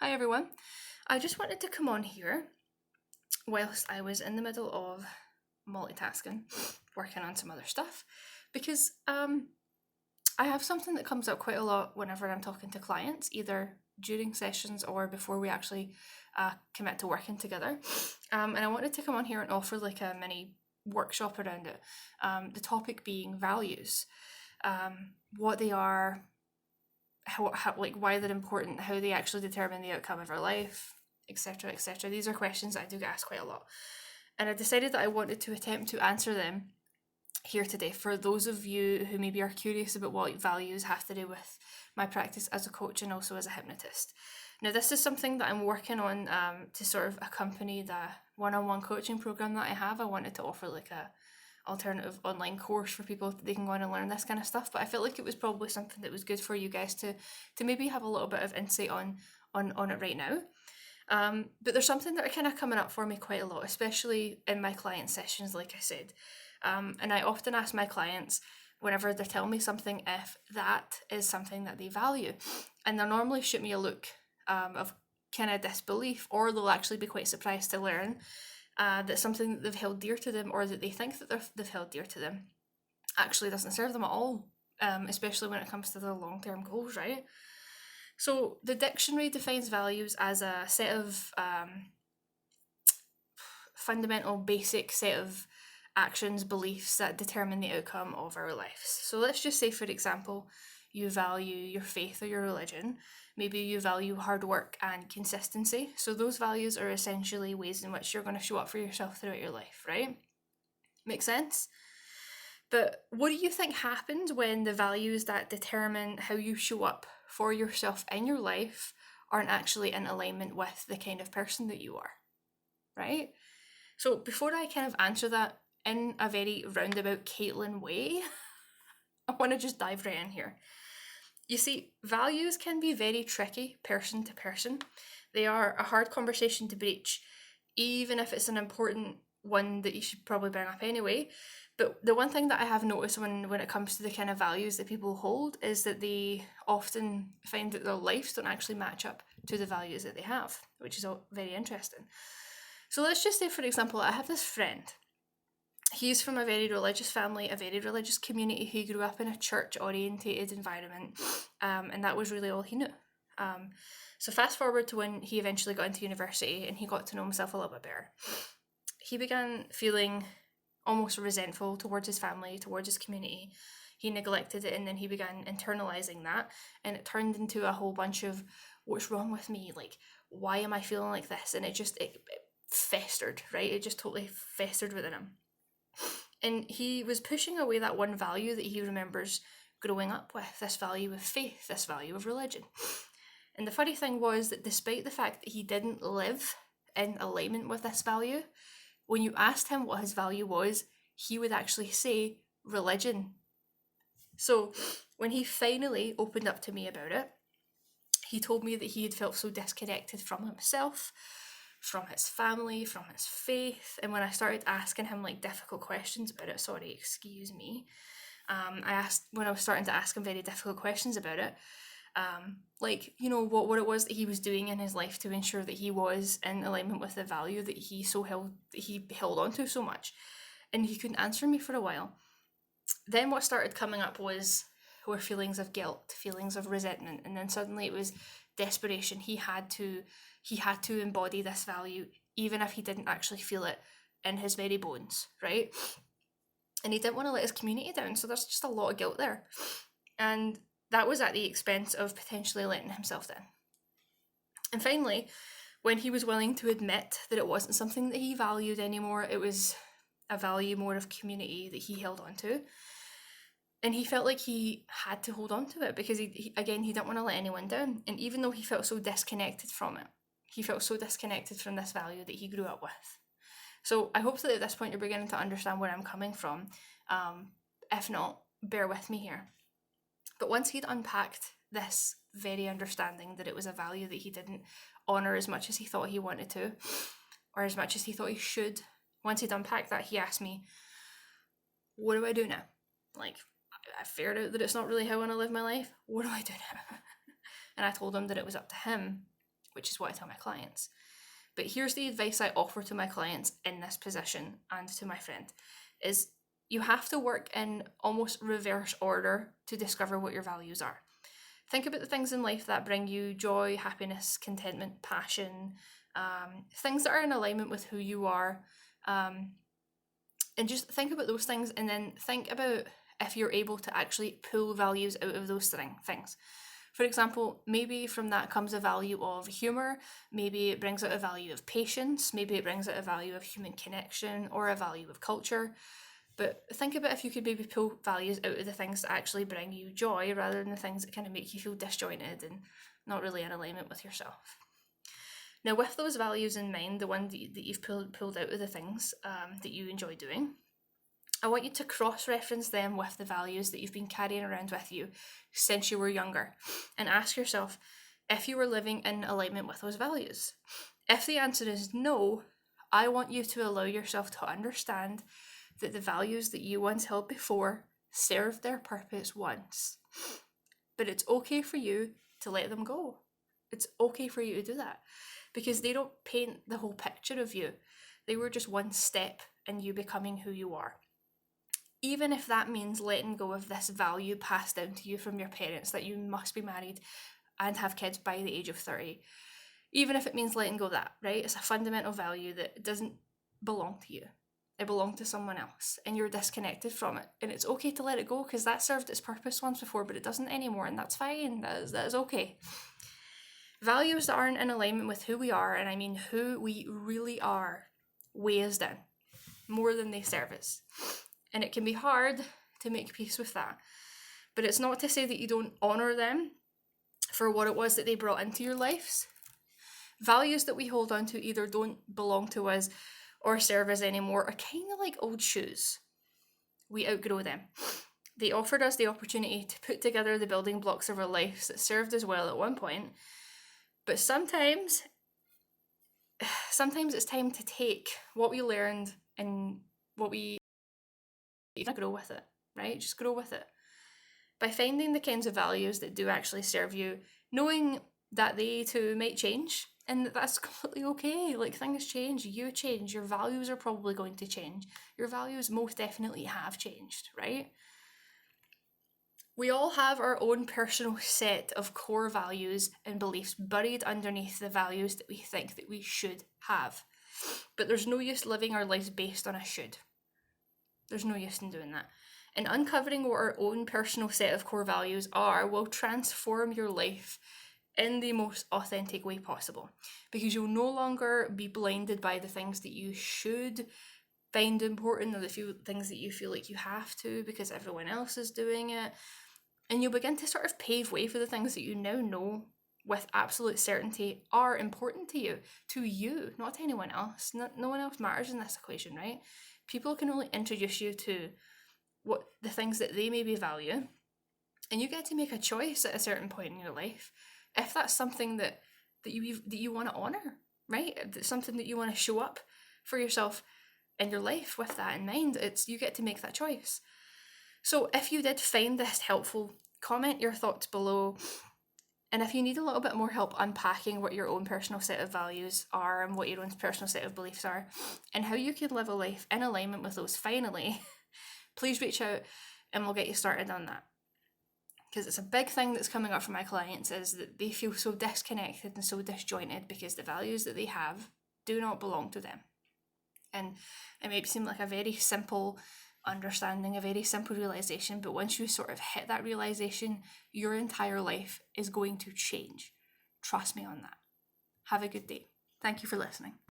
Hi everyone. I just wanted to come on here whilst I was in the middle of multitasking, working on some other stuff, because I have something that comes up quite a lot whenever I'm talking to clients, either during sessions or before we actually commit to working together. And I wanted to come on here and offer like a mini workshop around it. The topic being values, what they are, how like why they're important, how they actually determine the outcome of our life, etc., etc. These are questions that I do get asked quite a lot, and I decided that I wanted to attempt to answer them here today for those of you who maybe are curious about what values have to do with my practice as a coach and also as a hypnotist. Now, this is something that I'm working on to sort of accompany the one-on-one coaching program that I have. I wanted to offer like a alternative online course for people that they can go on and learn this kind of stuff, but I felt like it was probably something that was good for you guys to maybe have a little bit of insight on it right now. But there's something that are kind of coming up for me quite a lot, especially in my client sessions, like I said. And I often ask my clients whenever they're telling me something if that is something that they value, and they'll normally shoot me a look of kind of disbelief, or they'll actually be quite surprised to learn that something that they've held dear to them or that they think that they've held dear to them actually doesn't serve them at all, especially when it comes to their long-term goals, right? So the dictionary defines values as a set of fundamental, basic set of actions, beliefs that determine the outcome of our lives. So let's just say, for example, you value your faith or your religion. Maybe you value hard work and consistency. So those values are essentially ways in which you're going to show up for yourself throughout your life, right? Make sense? But what do you think happens when the values that determine how you show up for yourself in your life aren't actually in alignment with the kind of person that you are, right? So before I kind of answer that in a very roundabout Caitlin way, I want to just dive right in here. You see, values can be very tricky person to person. They are a hard conversation to breach, even if it's an important one that you should probably bring up anyway. But the one thing that I have noticed when it comes to the kind of values that people hold is that they often find that their lives don't actually match up to the values that they have, which is all very interesting. So let's just say, for example, I have this friend. He's from a very religious family, a very religious community. He grew up in a church orientated environment, and that was really all he knew. So fast forward to when he eventually got into university and he got to know himself a little bit better. He began feeling almost resentful towards his family, towards his community. He neglected it, and then he began internalizing that, and it turned into a whole bunch of what's wrong with me, like why am I feeling like this, and it festered, right? It just totally festered within him. And he was pushing away that one value that he remembers growing up with, this value of faith, this value of religion. And the funny thing was that despite the fact that he didn't live in alignment with this value, when you asked him what his value was, he would actually say religion. So when he finally opened up to me about it, he told me that he had felt so disconnected from himself, from his family, from his faith. And when I started asking him like difficult questions about it, sorry, excuse me, when I was starting to ask him very difficult questions about it, like, you know, what it was that he was doing in his life to ensure that he was in alignment with the value that he held on to so much. And he couldn't answer me for a while. Then what started coming up were feelings of guilt, feelings of resentment, and then suddenly it was desperation. He had to embody this value, even if he didn't actually feel it in his very bones, right? And he didn't want to let his community down, so there's just a lot of guilt there. And that was at the expense of potentially letting himself down. And finally, when he was willing to admit that it wasn't something that he valued anymore, it was a value more of community that he held on to. And he felt like he had to hold on to it because he didn't want to let anyone down. And even though he felt so disconnected from it, he felt so disconnected from this value that he grew up with. So I hope that at this point you're beginning to understand where I'm coming from. If not, bear with me here. But once he'd unpacked this very understanding that it was a value that he didn't honour as much as he thought he wanted to, or as much as he thought he should, once he'd unpacked that, he asked me, what do I do now? Like, I figured out that it's not really how I want to live my life. What do I do now? And I told him that it was up to him. which is what I tell my clients. But here's the advice I offer to my clients in this position and to my friend, is you have to work in almost reverse order to discover what your values are. Think about the things in life that bring you joy, happiness, contentment, passion, things that are in alignment with who you are. And just think about those things, and then think about if you're able to actually pull values out of those things. For example, maybe from that comes a value of humour, maybe it brings out a value of patience, maybe it brings out a value of human connection or a value of culture. But think about if you could maybe pull values out of the things that actually bring you joy rather than the things that kind of make you feel disjointed and not really in alignment with yourself. Now, with those values in mind, the ones that you've pulled out of the things that you enjoy doing, I want you to cross-reference them with the values that you've been carrying around with you since you were younger, and ask yourself if you were living in alignment with those values. If the answer is no, I want you to allow yourself to understand that the values that you once held before served their purpose once. But it's okay for you to let them go. It's okay for you to do that, because they don't paint the whole picture of you. They were just one step in you becoming who you are. Even if that means letting go of this value passed down to you from your parents that you must be married and have kids by the age of 30. Even if it means letting go of that, right? It's a fundamental value that doesn't belong to you. It belonged to someone else, and you're disconnected from it. And it's okay to let it go, because that served its purpose once before, but it doesn't anymore, and that's fine. That is okay. Values that aren't in alignment with who we are, and I mean who we really are, weigh us down more than they serve us. And it can be hard to make peace with that. But it's not to say that you don't honour them for what it was that they brought into your lives. Values that we hold on to either don't belong to us or serve us anymore are kind of like old shoes. We outgrow them. They offered us the opportunity to put together the building blocks of our lives that served us well at one point. But sometimes it's time to take what we learned and what we grow with it, right? Just grow with it. By finding the kinds of values that do actually serve you, knowing that they too might change, and that's completely okay. Like, things change, you change, your values are probably going to change. Your values most definitely have changed, right? We all have our own personal set of core values and beliefs buried underneath the values that we think that we should have. But there's no use living our lives based on a should. There's no use in doing that. And uncovering what our own personal set of core values are will transform your life in the most authentic way possible, because you'll no longer be blinded by the things that you should find important, or the few things that you feel like you have to because everyone else is doing it. And you'll begin to sort of pave way for the things that you now know with absolute certainty are important to you, not to anyone else. No one else matters in this equation, right? People can only introduce you to what the things that they maybe value, and you get to make a choice at a certain point in your life if that's something that you want to honor, right? That's something that you want to show up for yourself in your life with that in mind. You get to make that choice. So if you did find this helpful, comment your thoughts below. And if you need a little bit more help unpacking what your own personal set of values are and what your own personal set of beliefs are and how you can live a life in alignment with those finally, please reach out and we'll get you started on that. Because it's a big thing that's coming up for my clients, is that they feel so disconnected and so disjointed because the values that they have do not belong to them. And it may seem like a very simple understanding, a very simple realization, but once you sort of hit that realization, your entire life is going to change. Trust me on that. Have a good day. Thank you for listening.